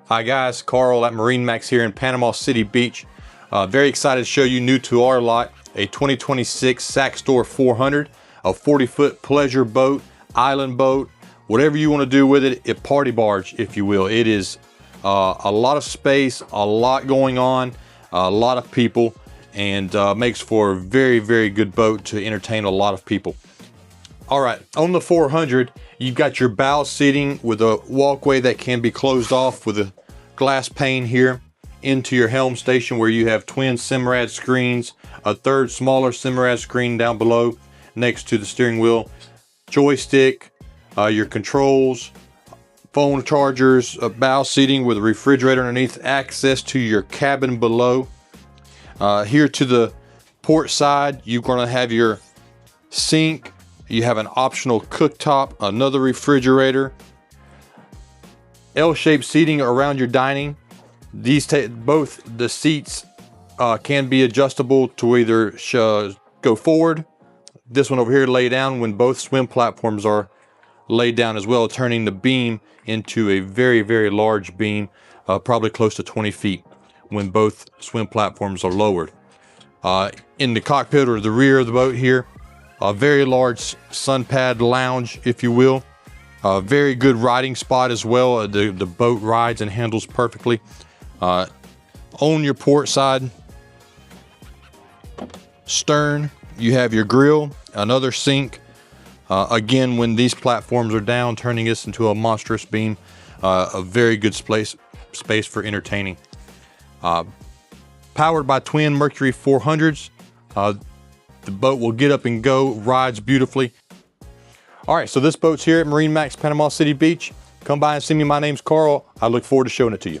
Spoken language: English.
Hi guys, Carl at MarineMax here in Panama City Beach. Very excited to show you new to our lot, a 2026 Saxdor 400, a 40-foot pleasure boat, island boat, whatever you want to do with it, a party barge, if you will. It is a lot of space, a lot going on, a lot of people, and makes for a very, very good boat to entertain a lot of people. All right, on the 400, you've got your bow seating with a walkway that can be closed off with a glass pane here into your helm station, where you have twin Simrad screens, a third smaller Simrad screen down below next to the steering wheel, joystick, your controls, phone chargers, bow seating with a refrigerator underneath, access to your cabin below. Here to the port side, you're going to have your sink. You have an optional cooktop, another refrigerator, L-shaped seating around your dining. Both the seats can be adjustable to either go forward. This one over here lay down when both swim platforms are laid down as well, turning the beam into a very, very large beam, probably close to 20 feet when both swim platforms are lowered. In the cockpit or the rear of the boat here, a very large sun pad lounge, if you will. A very good riding spot as well. The boat rides and handles perfectly. On your port side, stern, you have your grill, another sink. Again, when these platforms are down, turning this into a monstrous beam. A very good space for entertaining. Powered by twin Mercury 400s. The boat will get up and go, rides beautifully. All right, so this boat's here at MarineMax Panama City Beach. Come by and see me. My name's Carl. I look forward to showing it to you.